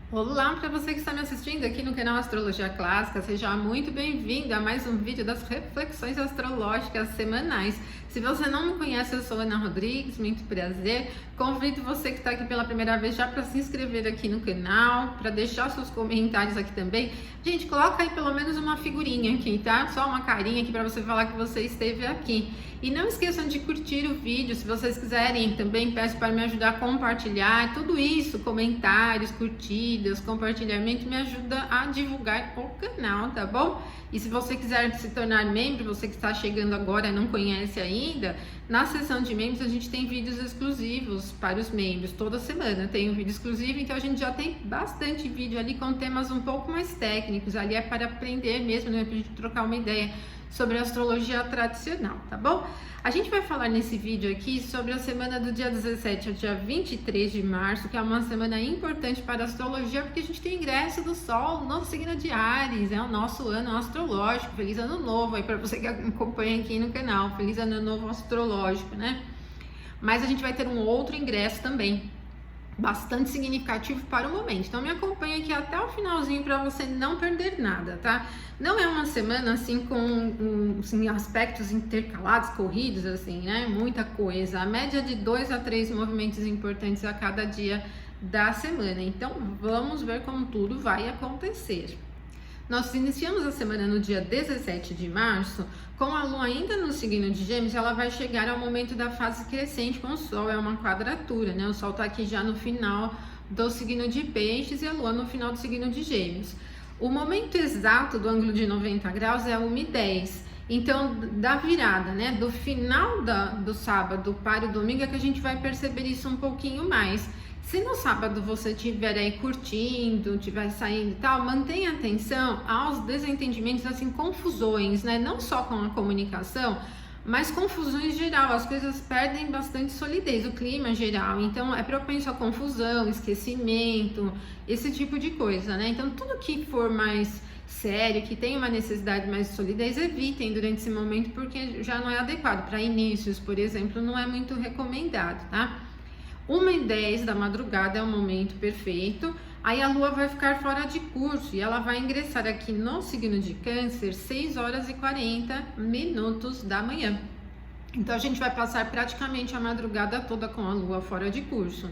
Olá, para você que está me assistindo aqui no canal Astrologia Clássica, seja muito bem-vindo a mais um vídeo das reflexões astrológicas semanais. Se você não me conhece, eu sou Ana Rodrigues, muito prazer. Convido você que está aqui pela primeira vez já para se inscrever aqui no canal, para deixar seus comentários aqui também. Gente, coloca aí pelo menos uma figurinha aqui, tá? Só uma carinha aqui para você falar que você esteve aqui. E não esqueçam de curtir o vídeo, se vocês quiserem, também peço para me ajudar a compartilhar tudo isso, comentários, curtidas, compartilhamento, me ajuda a divulgar o canal, tá bom? E se você quiser se tornar membro, você que está chegando agora e não conhece ainda, na seção de membros a gente tem vídeos exclusivos para os membros, toda semana tem um vídeo exclusivo, então a gente já tem bastante vídeo ali com temas um pouco mais técnicos, ali é para aprender mesmo, né, para a gente trocar uma ideia sobre a astrologia tradicional, tá bom? A gente vai falar nesse vídeo aqui sobre a semana do dia 17 ao dia 23 de março, que é uma semana importante para a astrologia, porque a gente tem ingresso do Sol no signo de Áries, é o nosso ano astrológico. Feliz ano novo aí para você que acompanha aqui no canal, feliz ano novo astrológico, né? Mas a gente vai ter um outro ingresso também, bastante significativo para o momento. Então me acompanha aqui até o finalzinho para você não perder nada, tá? Não é uma semana assim com assim, aspectos intercalados, corridos, assim, né? Muita coisa. A média de 2 a 3 movimentos importantes a cada dia da semana. Então vamos ver como tudo vai acontecer. Nós iniciamos a semana no dia 17 de março, com a Lua ainda no signo de Gêmeos. Ela vai chegar ao momento da fase crescente com o Sol, é uma quadratura, né? O Sol tá aqui já no final do signo de Peixes e a Lua no final do signo de Gêmeos. O momento exato do ângulo de 90 graus é 1h10. Então, da virada, né, do final do sábado para o domingo é que a gente vai perceber isso um pouquinho mais. Se no sábado você estiver aí curtindo, estiver saindo e tal, mantenha atenção aos desentendimentos, assim, confusões, né? Não só com a comunicação, mas confusões geral. As coisas perdem bastante solidez, o clima geral. Então, é propenso a confusão, esquecimento, esse tipo de coisa, né? Então, tudo que for mais sério, que tem uma necessidade mais de solidez, evitem durante esse momento, porque já não é adequado. Para inícios, por exemplo, não é muito recomendado, tá? 1h10 da madrugada é o momento perfeito. Aí a Lua vai ficar fora de curso e ela vai ingressar aqui no signo de Câncer 6 horas e 40 minutos da manhã. Então a gente vai passar praticamente a madrugada toda com a Lua fora de curso.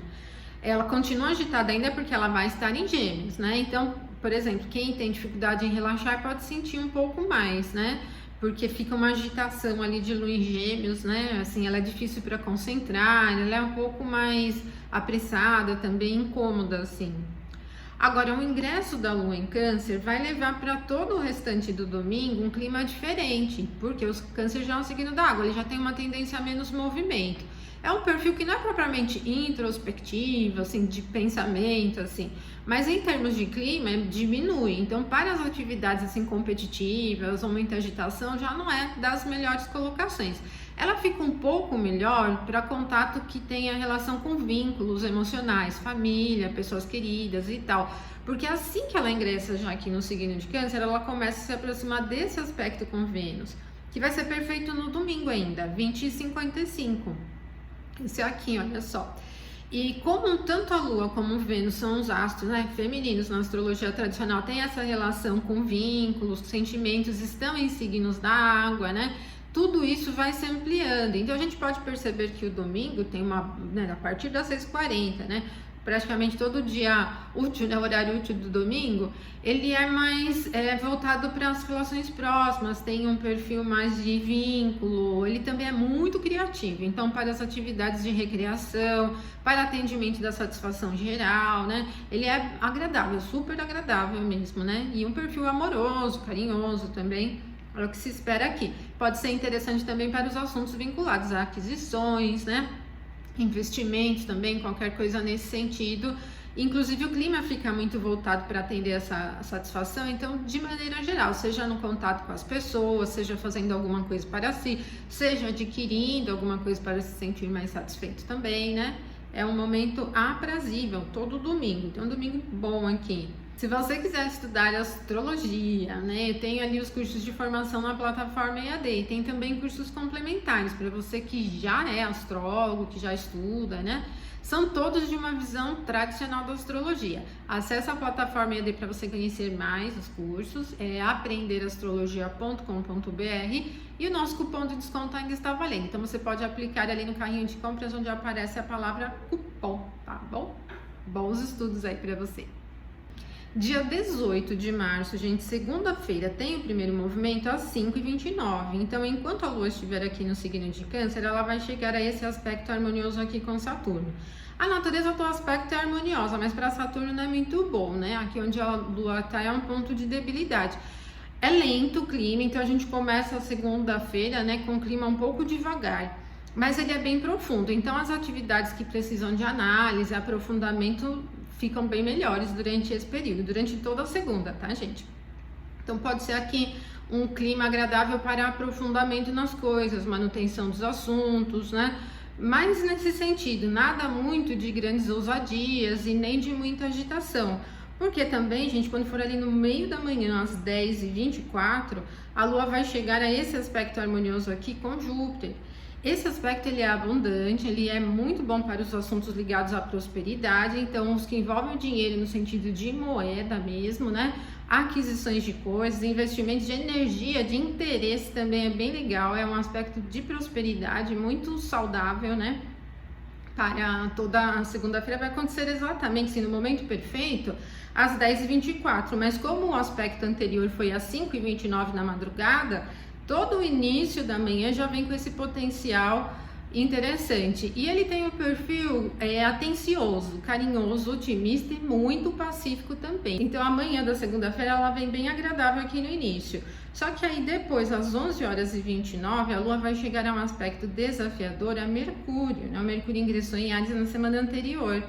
Ela continua agitada ainda porque ela vai estar em Gêmeos, né? Então, por exemplo, quem tem dificuldade em relaxar pode sentir um pouco mais, né? Porque fica uma agitação ali de Lua em Gêmeos, né? Assim, ela é difícil para concentrar, ela é um pouco mais apressada, também incômoda, assim. Agora, o ingresso da Lua em Câncer vai levar para todo o restante do domingo um clima diferente, porque o Câncer já é um signo d'água, ele já tem uma tendência a menos movimento. É um perfil que não é propriamente introspectivo, assim, de pensamento, assim, mas em termos de clima diminui. Então, para as atividades assim competitivas ou muita agitação, já não é das melhores colocações. Ela fica um pouco melhor para contato que tenha relação com vínculos emocionais, família, pessoas queridas e tal. Porque assim que ela ingressa já aqui no signo de Câncer, ela começa a se aproximar desse aspecto com Vênus, que vai ser perfeito no domingo ainda, 20h55. Isso é aqui, olha só. E como tanto a Lua como o Vênus são os astros, né, femininos na astrologia tradicional, tem essa relação com vínculos, sentimentos, estão em signos da água, né? Tudo isso vai se ampliando. Então a gente pode perceber que o domingo tem uma, né, a partir das 6h40, né? Praticamente todo dia útil, né, horário útil do domingo, ele é mais voltado para as relações próximas, tem um perfil mais de vínculo, ele também é muito criativo, então para as atividades de recreação, para atendimento da satisfação geral, né, ele é agradável, super agradável mesmo, né, e um perfil amoroso, carinhoso também, é o que se espera aqui. Pode ser interessante também para os assuntos vinculados a aquisições, né, investimentos também, qualquer coisa nesse sentido. Inclusive o clima fica muito voltado para atender essa satisfação, então de maneira geral, seja no contato com as pessoas, seja fazendo alguma coisa para si, seja adquirindo alguma coisa para se sentir mais satisfeito também, né? É um momento aprazível todo domingo, então um domingo bom aqui. Se você quiser estudar astrologia, né, eu tenho ali os cursos de formação na plataforma EAD, e tem também cursos complementares para você que já é astrólogo, que já estuda, né? São todos de uma visão tradicional da astrologia. Acesse a plataforma EAD para você conhecer mais os cursos, é aprenderastrologia.com.br, e o nosso cupom de desconto ainda está valendo. Então você pode aplicar ali no carrinho de compras onde aparece a palavra cupom, tá bom? Bons estudos aí para você. Dia 18 de março, gente, segunda-feira, tem o primeiro movimento às 5h29. Então, enquanto a Lua estiver aqui no signo de Câncer, ela vai chegar a esse aspecto harmonioso aqui com Saturno. A natureza do aspecto é harmoniosa, mas para Saturno não é muito bom, né? Aqui onde a Lua está é um ponto de debilidade. É lento o clima, então a gente começa a segunda-feira, né, com o clima um pouco devagar. Mas ele é bem profundo, então as atividades que precisam de análise, aprofundamento, ficam bem melhores durante esse período, durante toda a segunda, tá, gente? Então pode ser aqui um clima agradável para aprofundamento nas coisas, manutenção dos assuntos, né? Mas nesse sentido, nada muito de grandes ousadias e nem de muita agitação. Porque também, gente, quando for ali no meio da manhã, às 10h24, a Lua vai chegar a esse aspecto harmonioso aqui com Júpiter. Esse aspecto ele é abundante, ele é muito bom para os assuntos ligados à prosperidade, então os que envolvem o dinheiro no sentido de moeda mesmo, né? Aquisições de coisas, investimentos de energia, de interesse também é bem legal, é um aspecto de prosperidade muito saudável, né? Para toda a segunda-feira vai acontecer exatamente assim, no momento perfeito, às 10h24, mas como o aspecto anterior foi às 5h29 na madrugada, todo o início da manhã já vem com esse potencial interessante. E ele tem um perfil atencioso, carinhoso, otimista e muito pacífico também. Então a manhã da segunda-feira ela vem bem agradável aqui no início. Só que aí depois, às 11h29, a Lua vai chegar a um aspecto desafiador a Mercúrio, né? O Mercúrio ingressou em Áries na semana anterior.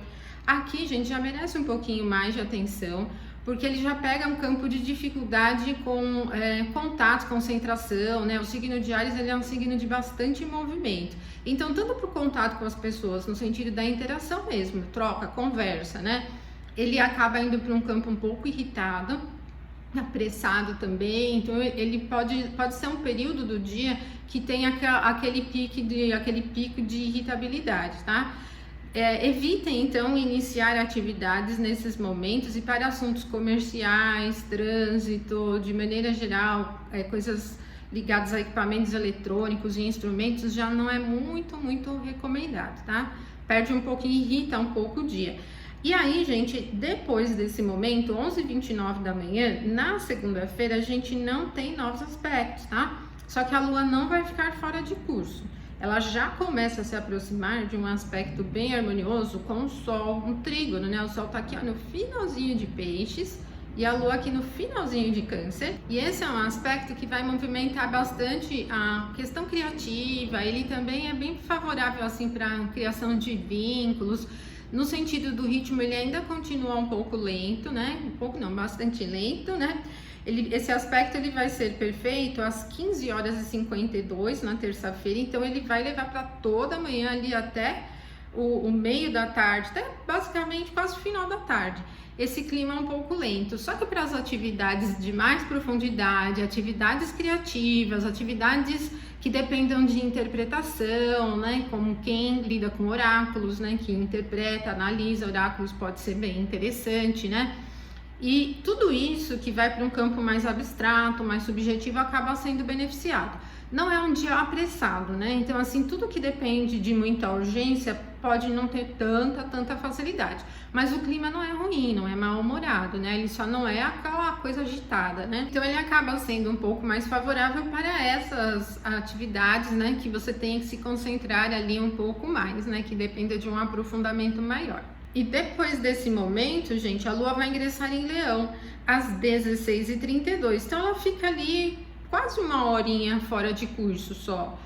Aqui, gente, já merece um pouquinho mais de atenção, porque ele já pega um campo de dificuldade com contato, concentração, né? O signo de Áries ele é um signo de bastante movimento. Então, tanto para o contato com as pessoas, no sentido da interação mesmo, troca, conversa, né? Ele acaba indo para um campo um pouco irritado, apressado também. Então, ele pode ser um período do dia que tem aquele pico de irritabilidade, tá? Evitem, então, iniciar atividades nesses momentos e para assuntos comerciais, trânsito, de maneira geral, coisas ligadas a equipamentos eletrônicos e instrumentos já não é muito recomendado, tá? Perde um pouquinho, irrita um pouco o dia. E aí, gente, depois desse momento, 11h29 da manhã, na segunda-feira, a gente não tem novos aspectos, tá? Só que a Lua não vai ficar fora de curso. Ela já começa a se aproximar de um aspecto bem harmonioso com o Sol, um trígono, né? O Sol tá aqui ó, no finalzinho de Peixes e a Lua aqui no finalzinho de Câncer. E esse é um aspecto que vai movimentar bastante a questão criativa. Ele também é bem favorável assim para a criação de vínculos. No sentido do ritmo, ele ainda continua um pouco lento, né? Um pouco não, bastante lento, né? Esse aspecto ele vai ser perfeito às 15h52 na terça-feira, então ele vai levar para toda a manhã ali até o meio da tarde, até basicamente quase o final da tarde. Esse clima é um pouco lento, só que para as atividades de mais profundidade, atividades criativas, atividades que dependam de interpretação, né, como quem lida com oráculos, né, que interpreta, analisa oráculos pode ser bem interessante, né? E tudo isso que vai para um campo mais abstrato, mais subjetivo, acaba sendo beneficiado. Não é um dia apressado, né? Então, assim, tudo que depende de muita urgência pode não ter tanta facilidade. Mas o clima não é ruim, não é mal-humorado, né? Ele só não é aquela coisa agitada, né? Então, ele acaba sendo um pouco mais favorável para essas atividades, né? Que você tem que se concentrar ali um pouco mais, né? Que dependa de um aprofundamento maior. E depois desse momento, gente, a Lua vai ingressar em Leão às 16h32. Então, ela fica ali quase uma horinha fora de curso só.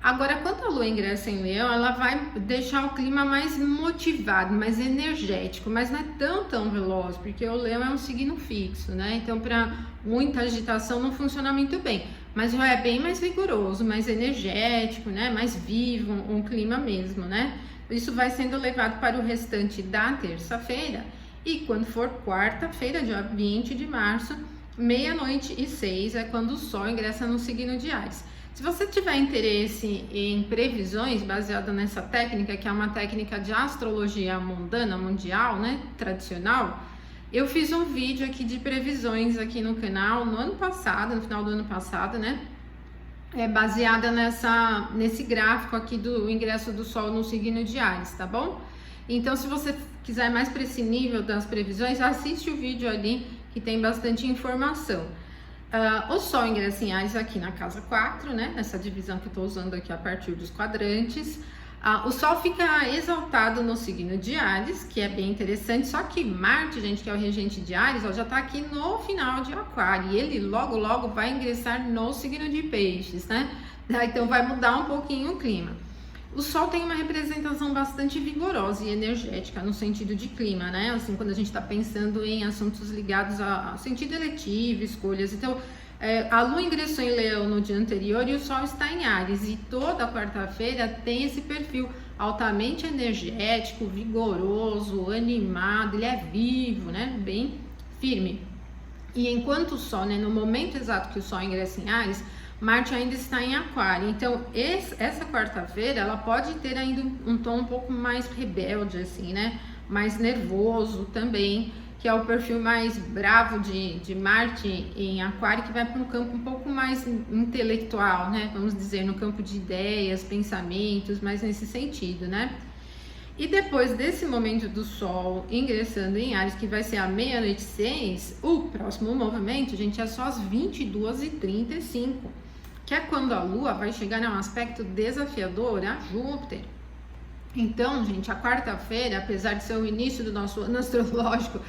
Agora, quando a Lua ingressa em Leão, ela vai deixar o clima mais motivado, mais energético, mas não é tão veloz, porque o Leão é um signo fixo, né? Então, para muita agitação não funciona muito bem. Mas já é bem mais vigoroso, mais energético, né? Mais vivo, um clima mesmo, né? Isso vai sendo levado para o restante da terça-feira. E quando for quarta-feira, dia 20 de março, 00:06 é quando o Sol ingressa no signo de Áries. Se você tiver interesse em previsões baseada nessa técnica, que é uma técnica de astrologia mundana, mundial, né, tradicional, eu fiz um vídeo aqui de previsões aqui no canal no ano passado, no final do ano passado, né, baseada nesse gráfico aqui do ingresso do Sol no signo de Áries, tá bom? Então, se você quiser mais para esse nível das previsões, assiste o vídeo ali que tem bastante informação. O Sol ingressa em Áries aqui na casa 4, né? Nessa divisão que eu estou usando aqui a partir dos quadrantes. O Sol fica exaltado no signo de Áries, que é bem interessante, só que Marte, gente, que é o regente de Áries, ó, já está aqui no final de Aquário, e ele logo vai ingressar no signo de Peixes, né? Então vai mudar um pouquinho o clima. O Sol tem uma representação bastante vigorosa e energética no sentido de clima, né? Assim, quando a gente está pensando em assuntos ligados a sentido eletivo, escolhas. Então, a Lua ingressou em Leão no dia anterior e o Sol está em Áries. E toda quarta-feira tem esse perfil altamente energético, vigoroso, animado, ele é vivo, né? Bem firme. E enquanto o Sol, né, no momento exato que o Sol ingressa em Áries, Marte ainda está em Aquário, então essa quarta-feira ela pode ter ainda um tom um pouco mais rebelde, assim, né? Mais nervoso também, que é o perfil mais bravo de Marte em Aquário, que vai para um campo um pouco mais intelectual, né? Vamos dizer, no campo de ideias, pensamentos, mais nesse sentido, né? E depois desse momento do Sol ingressando em Áries, que vai ser à 00:06, o próximo movimento, gente, é só às 22:35. Que é quando a Lua vai chegar a um aspecto desafiador a Júpiter. Então, gente, a quarta-feira, apesar de ser o início do nosso ano astrológico,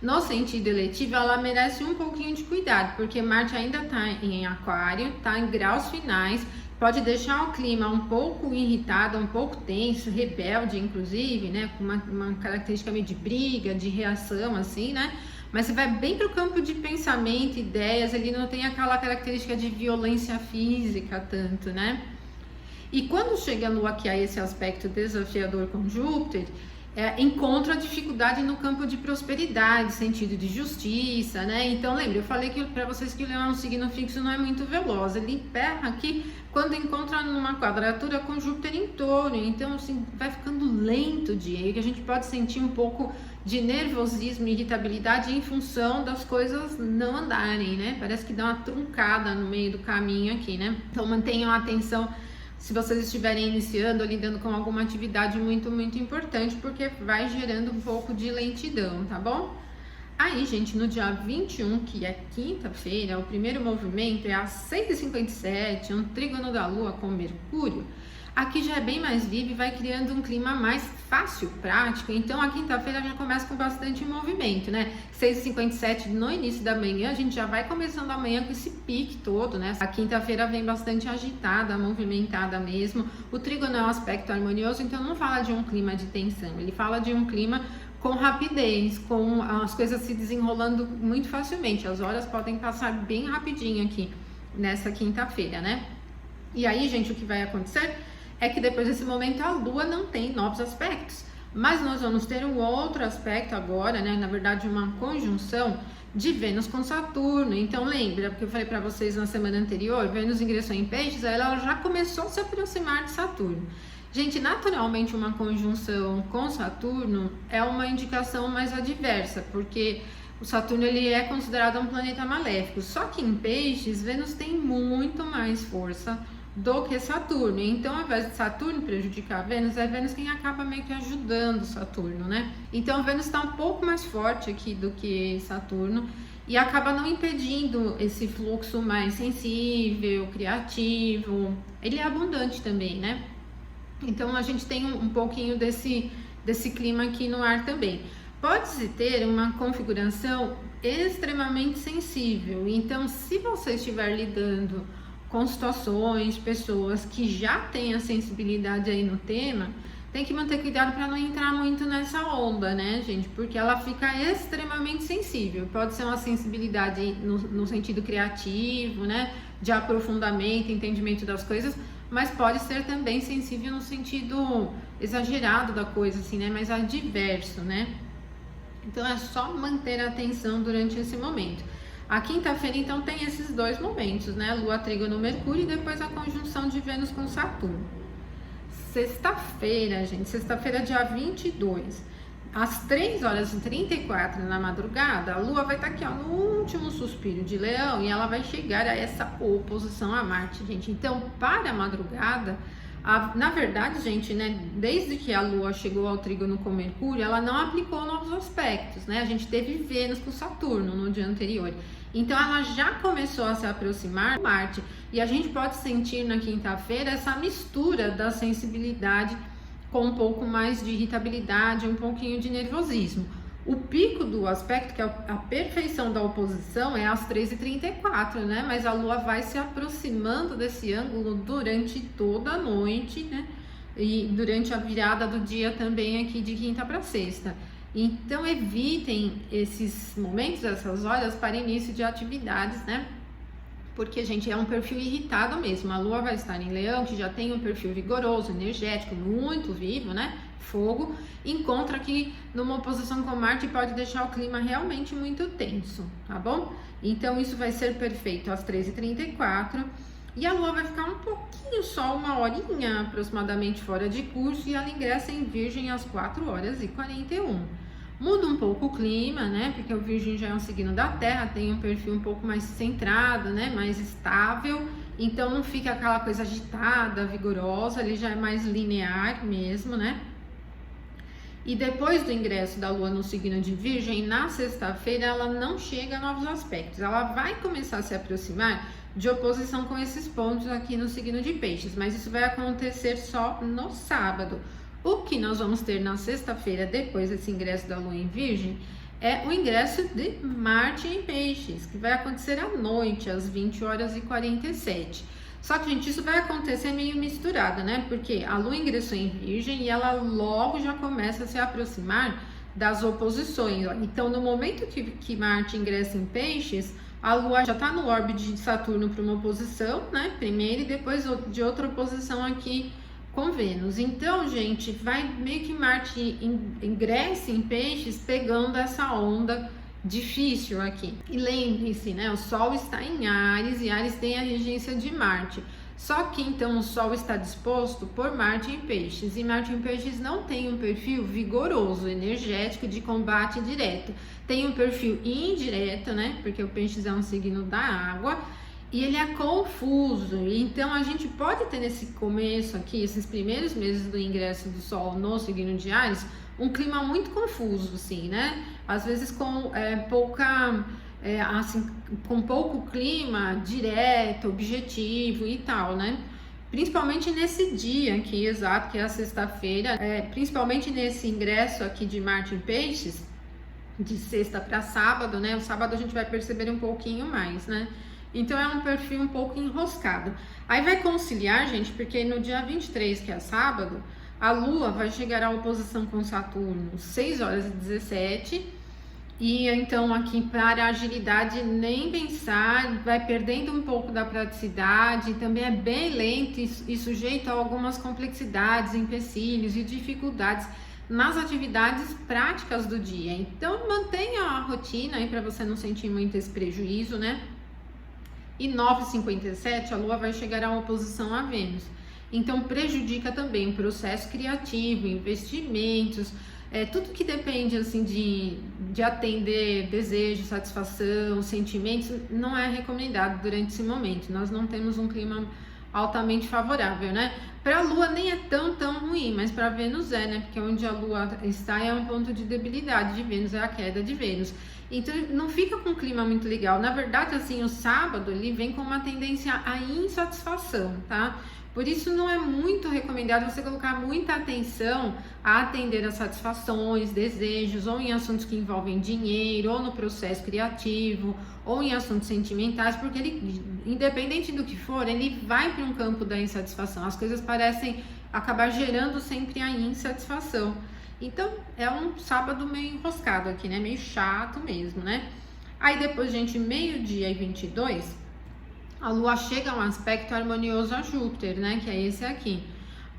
no sentido eletivo, ela merece um pouquinho de cuidado, porque Marte ainda está em Aquário, está em graus finais, pode deixar o clima um pouco irritado, um pouco tenso, rebelde, inclusive, né, com uma característica meio de briga, de reação, assim, né? Mas você vai bem para o campo de pensamento, ideias, ele não tem aquela característica de violência física tanto, né? E quando chega a Lua aqui a esse aspecto desafiador com Júpiter, encontra dificuldade no campo de prosperidade, sentido de justiça, né? Então, lembra, eu falei que para vocês que o Leão é um signo fixo, não é muito veloz, ele emperra aqui quando encontra numa quadratura com Júpiter em Touro, então assim, vai ficando lento o dia, e que a gente pode sentir um pouco de nervosismo e irritabilidade em função das coisas não andarem, né? Parece que dá uma truncada no meio do caminho aqui, né? Então mantenham a atenção se vocês estiverem iniciando ou lidando com alguma atividade muito importante, porque vai gerando um pouco de lentidão, tá bom? Aí, gente, no dia 21, que é quinta-feira, o primeiro movimento é às 6:57, um trígono da Lua com Mercúrio. Aqui já é bem mais vivo e vai criando um clima mais fácil, prático. Então, a quinta-feira já começa com bastante movimento, né? 6:57 no início da manhã, a gente já vai começando a manhã com esse pique todo, né? A quinta-feira vem bastante agitada, movimentada mesmo. O trígono é um aspecto harmonioso, então não fala de um clima de tensão, ele fala de um clima com rapidez, com as coisas se desenrolando muito facilmente. As horas podem passar bem rapidinho aqui nessa quinta-feira, né? E aí, gente, o que vai acontecer é que depois desse momento a Lua não tem novos aspectos, mas nós vamos ter um outro aspecto agora, né? Na verdade, uma conjunção de Vênus com Saturno. Então lembra, porque eu falei para vocês na semana anterior, Vênus ingressou em Peixes, aí ela já começou a se aproximar de Saturno. Gente, naturalmente uma conjunção com Saturno é uma indicação mais adversa, porque o Saturno ele é considerado um planeta maléfico, só que em Peixes, Vênus tem muito mais força do que Saturno. Então, ao invés de Saturno prejudicar Vênus, é Vênus quem acaba meio que ajudando Saturno, né? Então, Vênus está um pouco mais forte aqui do que Saturno e acaba não impedindo esse fluxo mais sensível, criativo. Ele é abundante também, né? Então, a gente tem um pouquinho desse clima aqui no ar também. Pode-se ter uma configuração extremamente sensível. Então, se você estiver lidando com situações, pessoas que já têm a sensibilidade aí no tema, tem que manter cuidado para não entrar muito nessa onda, né, gente? Porque ela fica extremamente sensível. Pode ser uma sensibilidade no sentido criativo, né? De aprofundamento, entendimento das coisas, mas pode ser também sensível no sentido exagerado da coisa, assim, né? Mais adverso, né? Então é só manter a atenção durante esse momento. A quinta-feira, então, tem esses dois momentos, né? Lua trígono Mercúrio e depois a conjunção de Vênus com Saturno. Sexta-feira, gente, sexta-feira, dia 22, às 3h34 na madrugada, a Lua vai estar aqui, ó, no último suspiro de Leão e ela vai chegar a essa oposição a Marte, gente. Então, para a madrugada, na verdade, gente, né, desde que a Lua chegou ao trígono com Mercúrio, ela não aplicou novos aspectos, né? A gente teve Vênus com Saturno no dia anterior. Então, ela já começou a se aproximar de Marte. E a gente pode sentir na quinta-feira essa mistura da sensibilidade com um pouco mais de irritabilidade, um pouquinho de nervosismo. O pico do aspecto, que é a perfeição da oposição, é às 3h34, né? Mas a Lua vai se aproximando desse ângulo durante toda a noite, né? E durante a virada do dia também aqui de quinta para sexta. Então evitem esses momentos, essas horas para início de atividades, né? Porque, gente, é um perfil irritado mesmo. A Lua vai estar em Leão, que já tem um perfil vigoroso, energético, muito vivo, né? Fogo. Encontra aqui numa oposição com Marte e pode deixar o clima realmente muito tenso, tá bom? Então, isso vai ser perfeito às 3h34. E a Lua vai ficar um pouquinho, só uma horinha aproximadamente fora de curso, e ela ingressa em Virgem às 4h41. Muda um pouco o clima, né? Porque o Virgem já é um signo da Terra, tem um perfil um pouco mais centrado, né? Mais estável. Então não fica aquela coisa agitada, vigorosa, ele já é mais linear mesmo, né? E depois do ingresso da Lua no signo de Virgem, na sexta-feira ela não chega a novos aspectos. Ela vai começar a se aproximar de oposição com esses pontos aqui no signo de Peixes, mas isso vai acontecer só no sábado. O que nós vamos ter na sexta-feira, depois desse ingresso da Lua em Virgem, é o ingresso de Marte em Peixes, que vai acontecer à noite, às 20h47. Só que, gente, isso vai acontecer meio misturado, né? Porque a Lua ingressou em Virgem e ela logo já começa a se aproximar das oposições. Então, no momento que Marte ingressa em Peixes, a Lua já está no órbite de Saturno para uma oposição, né? Primeiro, e depois de outra oposição aqui com Vênus. Então, gente, vai meio que Marte ingresse em Peixes pegando essa onda difícil aqui. E lembre-se, né, o Sol está em Áries e Áries tem a regência de Marte. Só que então o Sol está disposto por Marte em Peixes, e Marte em Peixes não tem um perfil vigoroso, energético, de combate direto. Tem um perfil indireto, né, porque o Peixes é um signo da água, e ele é confuso. Então a gente pode ter nesse começo aqui, esses primeiros meses do ingresso do Sol no signo de Áries, um clima muito confuso, assim, né? Às vezes com com pouco clima direto, objetivo e tal, né? Principalmente nesse dia aqui, exato, que é a sexta-feira, principalmente nesse ingresso aqui de Marte em Peixes, de sexta para sábado, né? O sábado a gente vai perceber um pouquinho mais, né? Então é um perfil um pouco enroscado. Aí vai conciliar, gente, porque no dia 23, que é sábado, a Lua vai chegar à oposição com Saturno 6h17, e então aqui para a agilidade nem pensar, vai perdendo um pouco da praticidade, também é bem lento e sujeito a algumas complexidades, empecilhos e dificuldades nas atividades práticas do dia. Então mantenha a rotina aí para você não sentir muito esse prejuízo, né? E 9h57 a Lua vai chegar à oposição a Vênus. Então prejudica também o processo criativo, investimentos, tudo que depende assim de atender desejos, satisfação, sentimentos, não é recomendado durante esse momento. Nós não temos um clima altamente favorável, né? Para a Lua nem é tão ruim, mas para Vênus é, né? Porque onde a Lua está é um ponto de debilidade de Vênus, é a queda de Vênus. Então não fica com um clima muito legal. Na verdade, assim, o sábado ele vem com uma tendência à insatisfação, tá? Por isso não é muito recomendado você colocar muita atenção a atender as satisfações, desejos, ou em assuntos que envolvem dinheiro, ou no processo criativo, ou em assuntos sentimentais, porque ele, independente do que for, ele vai para um campo da insatisfação. As coisas parecem acabar gerando sempre a insatisfação. Então é um sábado meio enroscado aqui, né? Meio chato mesmo, né? Aí depois, gente, 12h22, a Lua chega a um aspecto harmonioso a Júpiter, né? Que é esse aqui.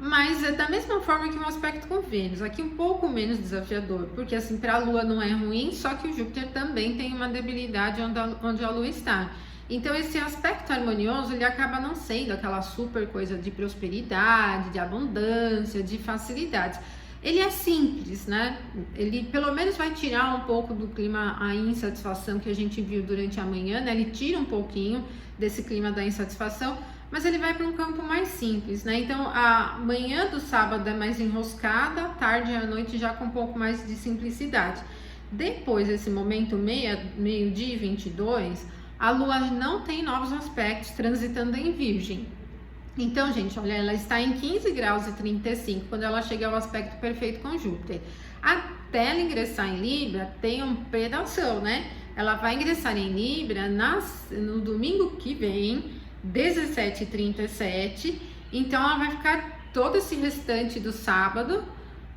Mas é da mesma forma que um aspecto com Vênus, aqui um pouco menos desafiador, porque assim, para a Lua não é ruim, só que o Júpiter também tem uma debilidade onde a Lua está. Então esse aspecto harmonioso, ele acaba não sendo aquela super coisa de prosperidade, de abundância, de facilidades. Ele é simples, né? Ele pelo menos vai tirar um pouco do clima, a insatisfação que a gente viu durante a manhã, né? Ele tira um pouquinho desse clima da insatisfação, mas ele vai para um campo mais simples, né? Então a manhã do sábado é mais enroscada, a tarde e a noite já com um pouco mais de simplicidade. Depois desse momento meio-dia e 22, a Lua não tem novos aspectos transitando em Virgem. Então, gente, olha, ela está em 15 graus e 35 quando ela chega ao aspecto perfeito com Júpiter. Até ela ingressar em Libra, tem um pedação, né? Ela vai ingressar em Libra no domingo que vem, 17h37. Então, ela vai ficar todo esse restante do sábado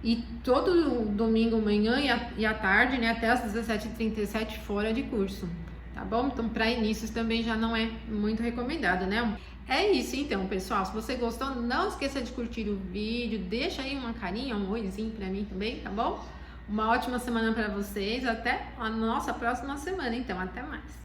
e todo o domingo manhã e à tarde, né? Até as 17h37 fora de curso, tá bom? Então, para inícios também já não é muito recomendado, né? É isso então, pessoal. Se você gostou, não esqueça de curtir o vídeo, deixa aí uma carinha, um oizinho pra mim também, tá bom? Uma ótima semana para vocês, até a nossa próxima semana, então, até mais.